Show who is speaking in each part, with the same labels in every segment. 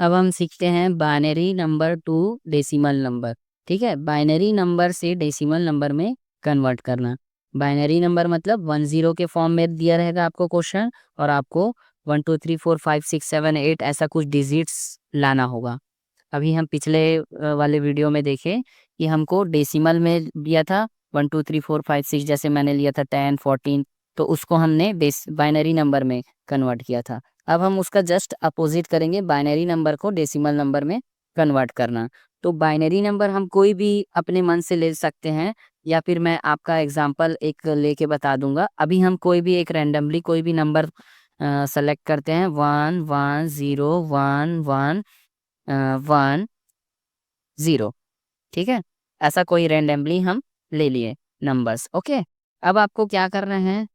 Speaker 1: अब हम सीखते हैं binary number two decimal number. ठीक है, बाइनरी नंबर से डेसिमल नंबर में कन्वर्ट करना। बाइनरी नंबर मतलब 10 के फॉर्म में दिया रहेगा आपको क्वेश्चन, और आपको 1 2 3 4 5 6 7 8 ऐसा कुछ डिजिट्स लाना होगा। अभी हम पिछले वाले वीडियो में देखे कि हमको डेसिमल में लिया था 1 2 3 4 5 6, जैसे मैंने लिया था 10 14, तो उसको हमने बाइनरी नंबर में कन्वर्ट किया था। अब हम उसका जस्ट अपोजिट करेंगे, बाइनरी नंबर को डेसिमल नंबर में कन्वर्ट करना। तो बाइनरी नंबर हम कोई भी अपने मन से ले सकते हैं, या फिर मैं आपका एग्जांपल एक लेके बता दूंगा। अभी हम कोई भी एक रैंडमली कोई भी नंबर सेलेक्ट करते हैं, 1 1 0 1 1 0। ठीक है, ऐसा कोई रैंडमली हम ले लिए नंबर्स। ओके, अब आपको क्या करना है,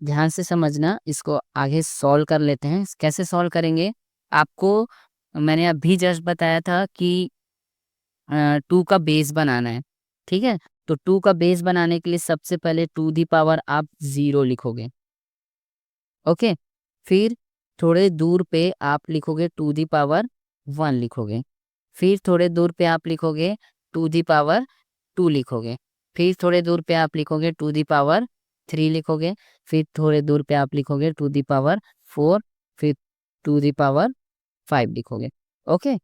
Speaker 1: ध्यान से समझना, इसको आगे सॉल्व कर लेते हैं। कैसे सॉल्व करेंगे, आपको मैंने अभी जस्ट बताया था कि 2 का बेस बनाना है। ठीक है, तो 2 का बेस बनाने के लिए सबसे पहले टू दी पावर आप 0 लिखोगे। ओके, फिर थोड़े दूर पे आप लिखोगे टू दी पावर 1 लिखोगे। फिर थोड़े दूर पे आप लिखोगे टू दी पावर 2 लिखोगे। फिर थोड़े दूर पे आप लिखोगे टू दी पावर 3 लिखोगे। फिर थोड़े दूर पे आप लिखोगे टू दी पावर 4। फिर टू दी पावर 5 लिखोगे। ओके,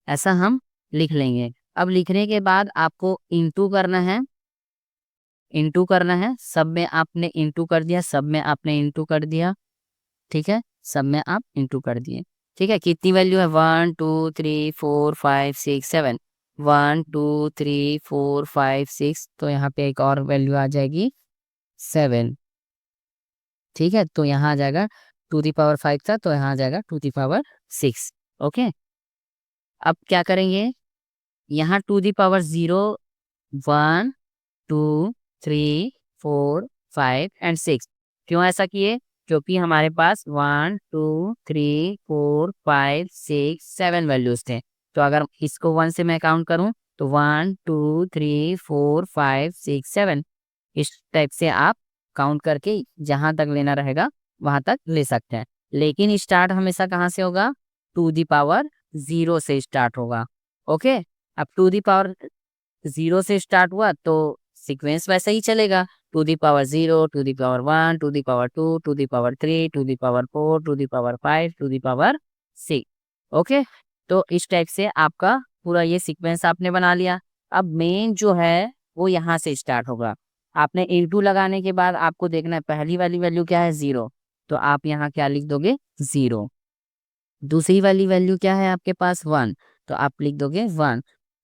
Speaker 1: ऐसा हम लिख लेंगे। अब लिखने के बाद आपको इंटू करना है। इंटू करना है, सब में आपने इंटू कर दिया, सब में आपने इंटू कर दिया। ठीक है, सब में आप इंटू कर दिए। ठीक है, कितनी वैल्यू है, 1 2 3 4 5 6 7। 1 2 3 4 5 6, तो यहाँ पे एक और वैल्यू आ जाएगी 7। ठीक है, तो यहाँ आ जाएगा टू दी पावर 5 था, तो यहाँ आ जाएगा टू दी पावर 6। ओके, अब क्या करेंगे, यहाँ टू दी पावर 0, 1 2 3 4 5 एंड 6। क्यों ऐसा किए, क्योंकि हमारे पास 1 2 3 4 5 6 7 वैल्यूज थे। तो अगर इसको 1 से मैं काउंट करूं, तो 1 2 3 4 5 6 7, इस टाइप से आप काउंट करके जहां तक लेना रहेगा वहां तक ले सकते हैं। लेकिन स्टार्ट हमेशा कहाँ से होगा, टू दी पावर 0 से स्टार्ट होगा। ओके, अब टू दी पावर 0 से स्टार्ट हुआ तो सीक्वेंस वैसे ही चलेगा, to the power 0, to the power 1, to the power 2, to the power 3, to the power 4, to the power 5, to the power 6। Okay, तो इस टाइप से आपका पूरा ये सीक्वेंस आपने बना लिया। अब मेन जो है वो यहाँ से स्टार्ट होगा। आपने इंटू लगाने के बाद आपको देखना है पहली वाली वैल्यू क्या है, 0, तो आप यहाँ क्या लिख दोगे, 0। दूसरी वाली वैल्यू क्या है आपके पास, 1, तो आप लिख दोगे 1।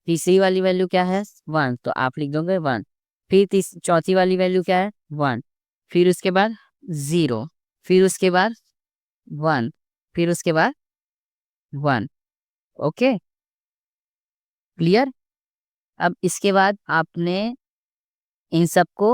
Speaker 1: तीसरी वाली वैल्यू क्या है, 1, तो आप लिख दोगे 1। फिर चौथी वाली वैल्यू क्या है, 1। फिर उसके बाद 0। फिर उसके बाद 1। फिर उसके बाद 1। Okay, clear. अब इसके बाद आपने इन सबको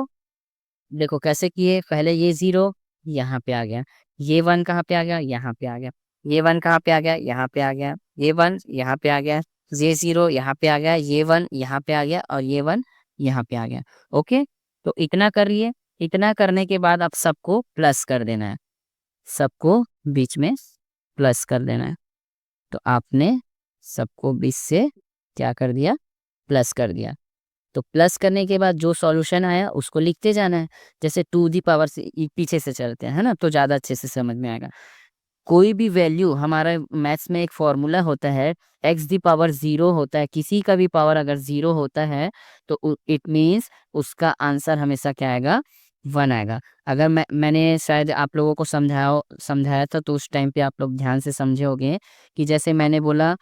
Speaker 1: देखो कैसे किए, पहले ये 0 यहाँ पे आ गया, ये 1 कहाँ पे आ गया, यहाँ पे आ गया, ये 1 कहाँ पे आ गया, यहाँ पे आ गया, ये 1 यहाँ पे आ गया, ये 0 यहाँ पे आ गया, ये 1 यहाँ पे आ गया, और ये 1 यहाँ पे आ गया। ओके, तो इतना करिए। इतना करने के बाद आप सबको प्लस कर देना है, सबको बीच में प्लस कर देना है। तो आपने सबको बीच से क्या कर दिया, प्लस कर दिया। तो प्लस करने के बाद जो सॉल्यूशन आया उसको लिखते जाना है। जैसे टू दी पावर से पीछे से चलते हैं, है ना, तो ज़्यादा अच्छे से समझ में आएगा। कोई भी वैल्यू, हमारा मैथ्स में एक फॉर्मूला होता है, एक्स दी पावर 0 होता है, किसी का भी पावर अगर 0 होता है तो इट मीन्स उसका आंसर हमेशा क्या आएगा, 1 आएगा। अगर मैंने शायद आप लोगों को समझाया था, तो उस टाइम पे आप लोग ध्यान से समझे होंगे कि जैसे मैंने बोला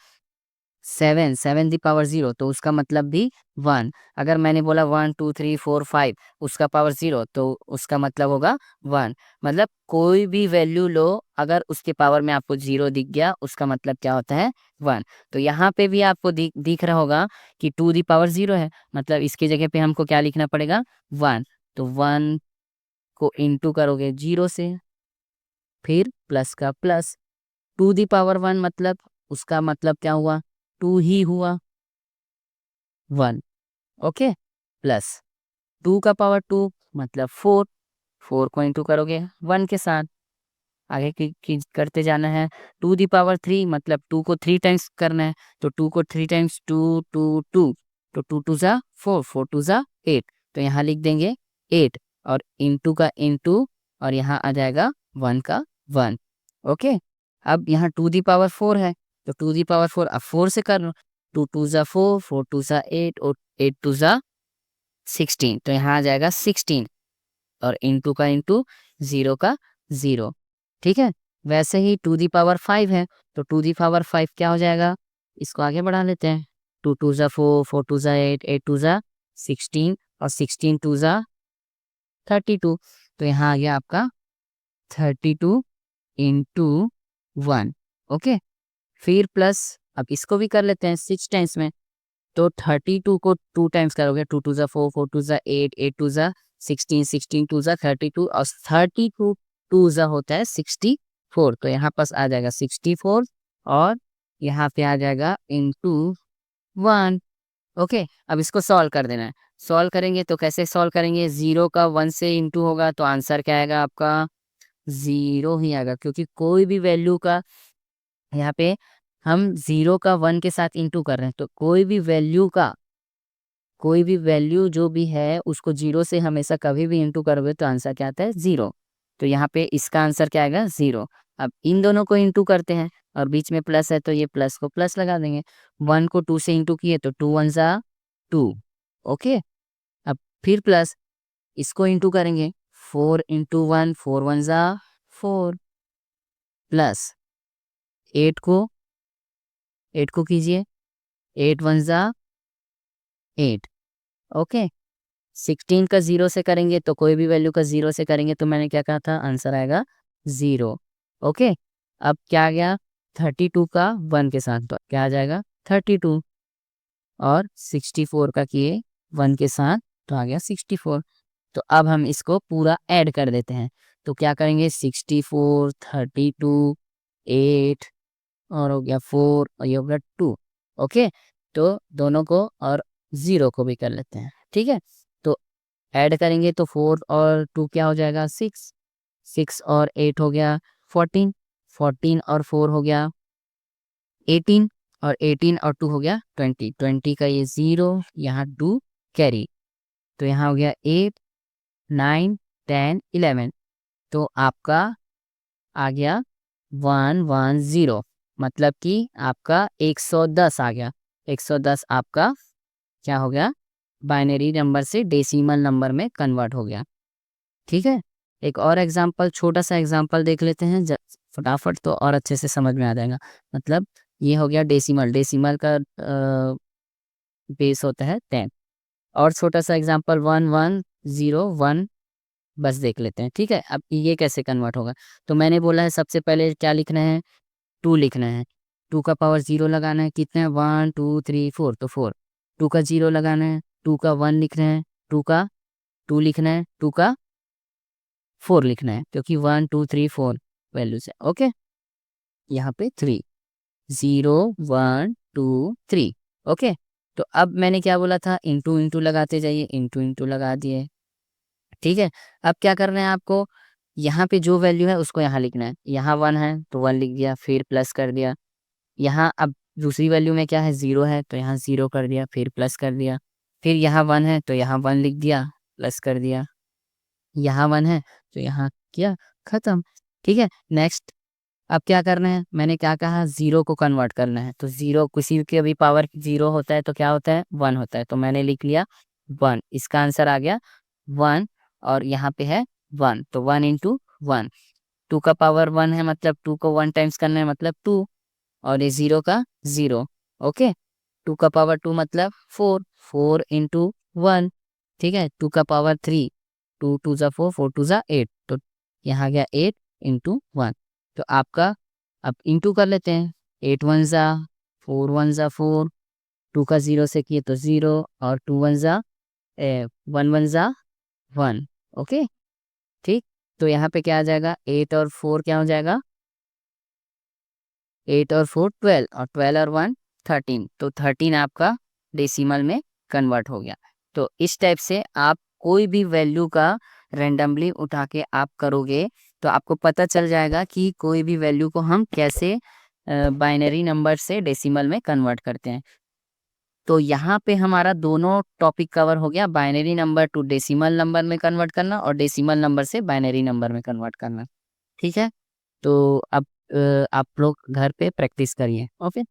Speaker 1: 7 7 दी पावर 0, तो उसका मतलब भी 1। अगर मैंने बोला 1 2 3 4 5, उसका पावर 0, तो उसका मतलब होगा 1। मतलब कोई भी वैल्यू लो, अगर उसके पावर में आपको 0 दिख गया, उसका मतलब क्या होता है, 1। तो यहाँ पे भी आपको दिख रहा होगा कि टू दी पावर 0 है, मतलब इसकी जगह पे हमको क्या लिखना पड़ेगा, 1। तो 1 को इंटू करोगे 0 से, फिर प्लस का प्लस, टू दी पावर 1 मतलब उसका मतलब क्या हुआ, 2 ही हुआ, 1। ओके, प्लस 2 का पावर 2 मतलब 4। 4 को इंटू करोगे 1 के साथ, आगे करते जाना है। 2 दी पावर 3 मतलब 2 को 3 टाइम्स करना है, तो 2 को 3 टाइम्स 2 2 2, तो 2 2 जा 4, 4 2 जा 8, तो यहाँ लिख देंगे 8 और इनटू का इनटू और यहाँ आ जाएगा 1 का 1। ओके, अब यहाँ 2 दी पावर 4 है, तो 2 दी पावर 4 अब 4 से कर लो, 2 2 जा 4, 4 2 जा 8 और 8 2 जा 16, तो यहाँ आ जाएगा 16 और इनटू का इनटू 0 का 0। ठीक है, वैसे ही 2 दी पावर 5 है, तो 2 दी पावर 5 क्या हो जाएगा, इसको आगे बढ़ा लेते हैं। 2 2 जा 4, 4 2 जा 8, 8 2 जा 16 और 16 2 जा 32, तो यहाँ आ गया आपका 32 इंटू 1। ओके, फिर प्लस अब इसको भी कर लेते हैं 6 टाइम्स में, तो 32 को 2 टाइम्स करोगे, 2 2 जा 4, 4 2 जा 8, 8 2 जा 16, 16 2 जा 32 और 32 2 जा होता है 64, तो यहाँ पास आ जाएगा 64 और यहाँ पे आ जाएगा इंटू 1। ओके, अब इसको सॉल्व कर देना है। सॉल्व करेंगे तो कैसे सॉल्व करेंगे, 0 का 1 से इंटू होगा तो आंसर क्या आएगा आपका 0 ही आएगा, क्योंकि कोई भी वैल्यू का यहाँ पे हम 0 का 1 के साथ इंटू कर रहे हैं, तो कोई भी वैल्यू जो भी है उसको 0 से हमेशा कभी भी इंटू करोगे तो आंसर क्या आता है 0, तो यहाँ पे इसका आंसर क्या आएगा 0। अब इन दोनों को इंटू करते हैं और बीच में प्लस है तो ये प्लस को प्लस लगा देंगे, 1 को 2 से इंटू किए तो 2 1 जा 2। ओके, अब फिर प्लस इसको इंटू करेंगे, 4 इंटू 1 4 1 जा 4 प्लस 8 को कीजिए, 8 1 जा 8। ओके, 16 का 0 से करेंगे तो कोई भी वैल्यू का 0 से करेंगे तो मैंने क्या कहा था आंसर आएगा 0। ओके, अब क्या आ गया 32 का 1 के साथ तो क्या आ जाएगा 32 और 64 का किए 1 के साथ तो आ गया 64। तो अब हम इसको पूरा ऐड कर देते हैं, तो क्या करेंगे 64 32 8 और हो गया 4 और ये हो गया 2। ओके, तो दोनों को और 0 को भी कर लेते हैं। ठीक है, तो ऐड करेंगे तो 4 और 2 क्या हो जाएगा 6, 6 और 8 हो गया 14, 14 और 4 हो गया 18 और 18 और 2 हो गया 20, 20 का ये 0 यहाँ 2 कैरी, तो यहाँ हो गया 8 9 10 11, तो आपका आ गया 110, मतलब कि आपका 110 आ गया। 110 आपका क्या हो गया बाइनरी नंबर से डेसिमल नंबर में कन्वर्ट हो गया। ठीक है, एक और एग्जांपल, छोटा सा एग्जांपल देख लेते हैं फटाफट, तो और अच्छे से समझ में आ जाएगा। मतलब ये हो गया डेसिमल, डेसिमल का बेस होता है 10। और छोटा सा एग्जांपल 1101 बस देख लेते हैं। ठीक है, अब ये कैसे कन्वर्ट होगा, तो मैंने बोला है सबसे पहले क्या लिखना है 2 लिखना है, 2 का पावर 0 लगाना है, कितने 1 2 3 4, तो 4, 2 का 0 लगाना है, 2 का 1 लिखना है, 2 का 2 लिखना है, 2 का 4 लिखना है, क्योंकि 1 2 3 4 वैल्यूज है। ओके, यहाँ पे 3 0 1 2 3। ओके, तो अब मैंने क्या बोला था इंटू इंटू लगाते जाइए, इंटू इंटू लगा दिए। ठीक है, अब क्या करना है आपको, यहाँ पे जो वैल्यू है उसको यहाँ लिखना है, यहाँ 1 है तो 1 लिख दिया, फिर प्लस कर दिया, यहाँ अब दूसरी वैल्यू में क्या है 0 है तो यहाँ 0 कर दिया, फिर प्लस कर दिया, फिर यहाँ 1 है तो यहाँ 1 लिख दिया, प्लस कर दिया, यहाँ 1 है तो यहाँ किया, खत्म। ठीक है, नेक्स्ट अब क्या करना है, मैंने क्या कहा 0 को कन्वर्ट करना है, तो 0 किसी के भी पावर 0 होता है तो क्या होता है 1 होता है, तो मैंने लिख लिया 1, इसका आंसर आ गया 1 और यहाँ पे है 1, तो 1 इंटू 1, 2 का पावर 1 है मतलब 2 को 1 टाइम्स करना है मतलब 2 और ये 0 का 0। ओके, 2 का पावर 2 मतलब 4, 4 इंटू 1। ठीक है, 2 का पावर 3, 2 2 जा 4, 4 2 जा 8, तो यहाँ गया 8 इंटू 1, तो आपका अब इंटू कर लेते हैं, 8 1 जा 4 1 जा 4, 2 का 0 से किए तो 0 और 2 1 जा 1 1 जा 1। ओके, ठीक, तो यहाँ पे क्या आ जाएगा 8 और 4 क्या हो जाएगा 8 और 4 12 और 12 और 1 13, तो 13 आपका डेसिमल में कन्वर्ट हो गया। तो इस टाइप से आप कोई भी वैल्यू का रैंडमली उठा के आप करोगे तो आपको पता चल जाएगा कि कोई भी वैल्यू को हम कैसे बाइनरी नंबर से डेसिमल में कन्वर्ट करते हैं। तो यहाँ पे हमारा दोनों टॉपिक कवर हो गया, binary number two decimal number में कन्वर्ट करना और डेसिमल नंबर से बाइनरी नंबर में कन्वर्ट करना। ठीक है, तो अब आप लोग घर पे प्रैक्टिस करिए। ओके।